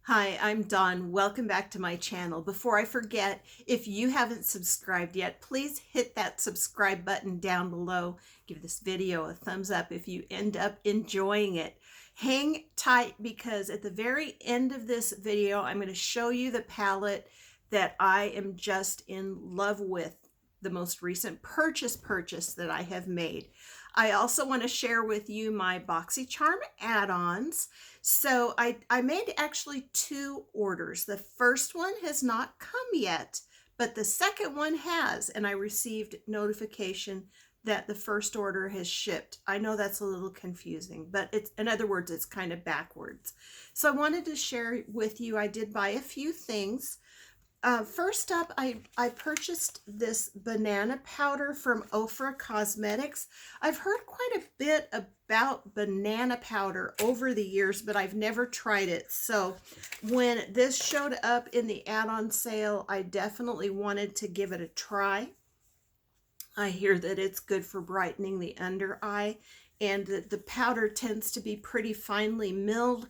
Hi, I'm Dawn. Welcome back to my channel. Before I forget, if you haven't subscribed yet, please hit that subscribe button down below. Give this video a thumbs up if you end up enjoying it. Hang tight because at the very end of this video, I'm going to show you the palette that I am just in love with, the most recent purchase that I have made. I also want to share with you my Boxycharm add-ons. So I made actually two orders. The first one has not come yet, but the second one has, and I received notification that the first order has shipped. I know that's a little confusing, but it's, in other words, it's kind of backwards. So I wanted to share with you, I did buy a few things. First up, I purchased this banana powder from Ofra Cosmetics. I've heard quite a bit about banana powder over the years, but I've never tried it. So when this showed up in the add-on sale, I definitely wanted to give it a try. I hear that it's good for brightening the under eye, and that the powder tends to be pretty finely milled.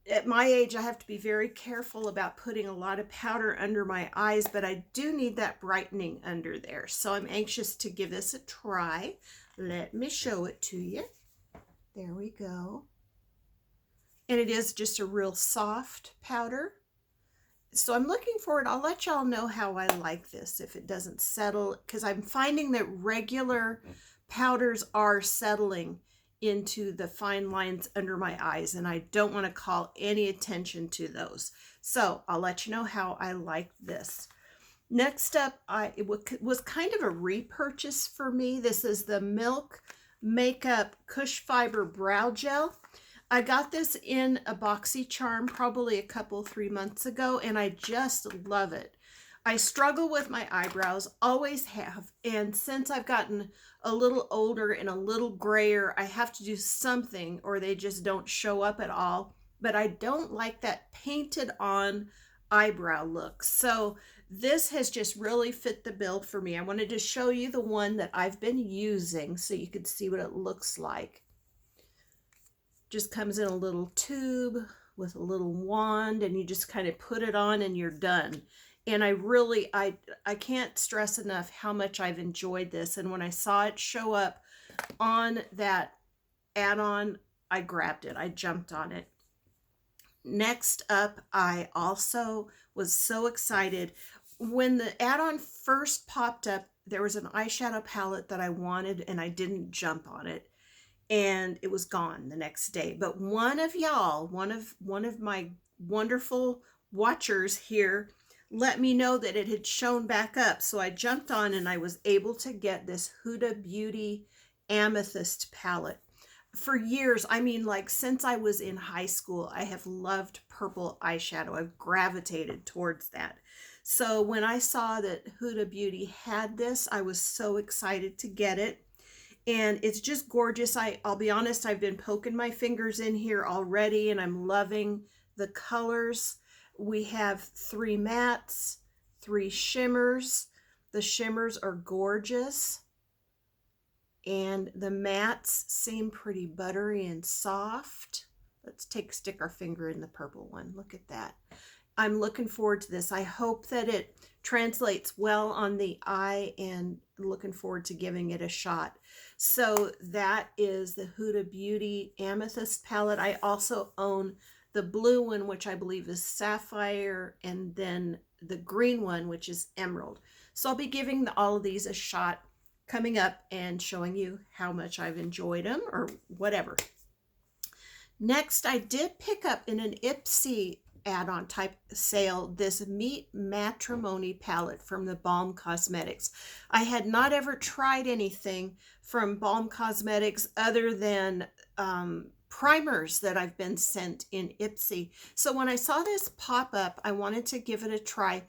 At my age, I have to be very careful about putting a lot of powder under my eyes, but I do need that brightening under there. So I'm anxious to give this a try. Let me show it to you. There we go. And it is just a real soft powder. So I'm looking forward. I'll let y'all know how I like this if it doesn't settle, because I'm finding that regular powders are settling into the fine lines under my eyes, and I don't want to call any attention to those. So I'll let you know how I like this. Next up, it was kind of a repurchase for me. This is the Milk Makeup Cush Fiber Brow Gel. I got this in a Boxycharm probably a couple, 3 months ago, and I just love it. I struggle with my eyebrows, always have, and since I've gotten a little older and a little grayer, I have to do something or they just don't show up at all. But I don't like that painted on eyebrow look. So this has just really fit the bill for me. I wanted to show you the one that I've been using so you could see what it looks like. Just comes in a little tube with a little wand, and you just kind of put it on and you're done. And I can't stress enough how much I've enjoyed this. And when I saw it show up on that add-on, I grabbed it. I jumped on it. Next up, I also was so excited. When the add-on first popped up, there was an eyeshadow palette that I wanted, and I didn't jump on it. And it was gone the next day. But one of y'all, one of my wonderful watchers here, let me know that it had shown back up. So I jumped on and I was able to get this Huda Beauty Amethyst palette. For years, I mean, like since I was in high school, I have loved purple eyeshadow. I've gravitated towards that. So when I saw that Huda Beauty had this, I was so excited to get it. And it's just gorgeous. I'll be honest, I've been poking my fingers in here already, and I'm loving the colors. We have 3 mattes, 3 shimmers. The shimmers are gorgeous, and the mattes seem pretty buttery and soft. Let's stick our finger in the purple one. Look at that. I'm looking forward to this. I hope that it translates well on the eye, and looking forward to giving it a shot. So that is the Huda Beauty Amethyst palette. I also own the blue one, which I believe is Sapphire, and then the green one, which is Emerald. So I'll be giving all of these a shot coming up and showing you how much I've enjoyed them or whatever. Next, I did pick up in an Ipsy add-on type sale this Meet Matrimony palette from the Balm Cosmetics. I had not ever tried anything from Balm Cosmetics other than primers that I've been sent in Ipsy. So when I saw this pop up, I wanted to give it a try,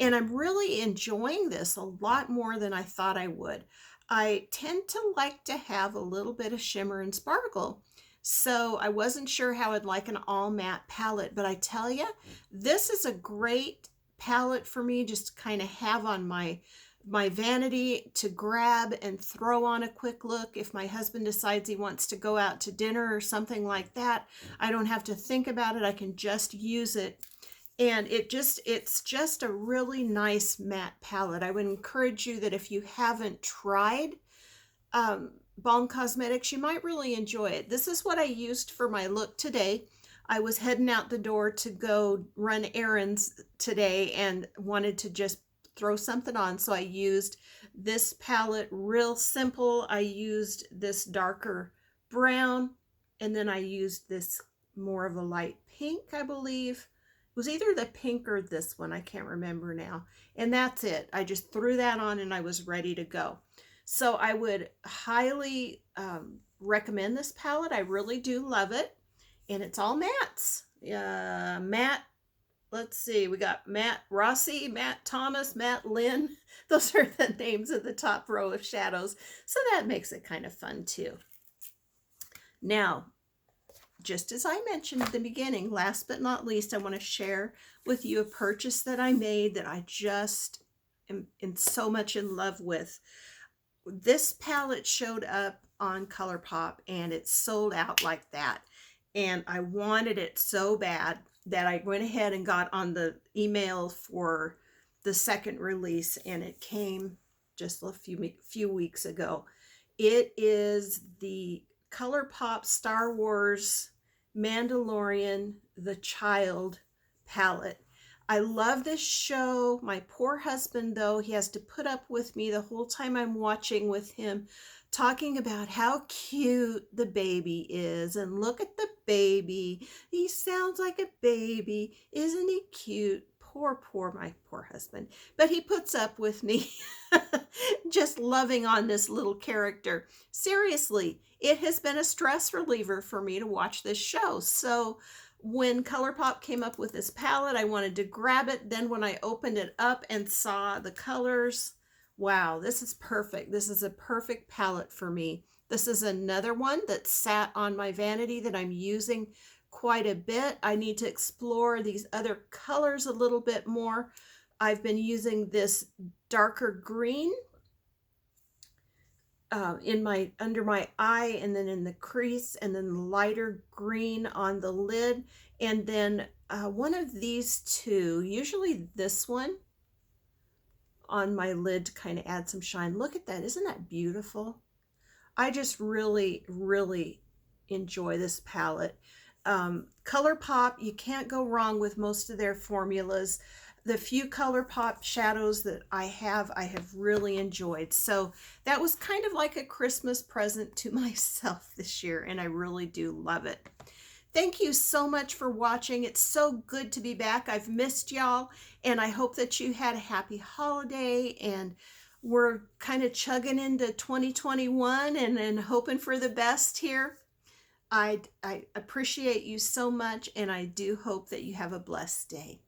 and I'm really enjoying this a lot more than I thought I would. I tend to like to have a little bit of shimmer and sparkle. So I wasn't sure how I'd like an all matte palette, but I tell you, this is a great palette for me just to kind of have on my my vanity to grab and throw on a quick look. If my husband decides he wants to go out to dinner or something like that, I don't have to think about it. I can just use it. And it's just a really nice matte palette. I would encourage you that if you haven't tried Balm Cosmetics, you might really enjoy it. This is what I used for my look today. I was heading out the door to go run errands today and wanted to just throw something on, so I used this palette, real simple. I used this darker brown, and then I used this more of a light pink, I believe. It was either the pink or this one, I can't remember now. And that's it. I just threw that on and I was ready to go. So I would highly recommend this palette. I really do love it. And it's all mattes. Matte, let's see, we got Matt Rossi, Matt Thomas, Matt Lynn. Those are the names of the top row of shadows. So that makes it kind of fun too. Now, just as I mentioned at the beginning, last but not least, I want to share with you a purchase that I made that I just am so much in love with. This palette showed up on Colourpop and it sold out like that. And I wanted it so bad that I went ahead and got on the email for the second release, and it came just a few weeks ago. It is the Colourpop Star Wars Mandalorian The Child palette. I love this show. My poor husband, though, he has to put up with me the whole time I'm watching with him, talking about how cute the baby is. And look at the baby. He sounds like a baby. Isn't he cute? My poor husband. But he puts up with me just loving on this little character. Seriously, it has been a stress reliever for me to watch this show. So when Colourpop came up with this palette, I wanted to grab it. Then when I opened it up and saw the colors, wow, this is perfect. This is a perfect palette for me. This is another one that sat on my vanity that I'm using quite a bit. I need to explore these other colors a little bit more. I've been using this darker green under my eye, and then in the crease, and then lighter green on the lid, and then one of these two, usually this one, on my lid to kind of add some shine. Look at that. Isn't that beautiful? I just really, really enjoy this palette. Colourpop, you can't go wrong with most of their formulas. The few Colourpop shadows that I have really enjoyed. So that was kind of like a Christmas present to myself this year, and I really do love it. Thank you so much for watching. It's so good to be back. I've missed y'all, and I hope that you had a happy holiday, and we're kind of chugging into 2021 and hoping for the best here. I appreciate you so much, and I do hope that you have a blessed day.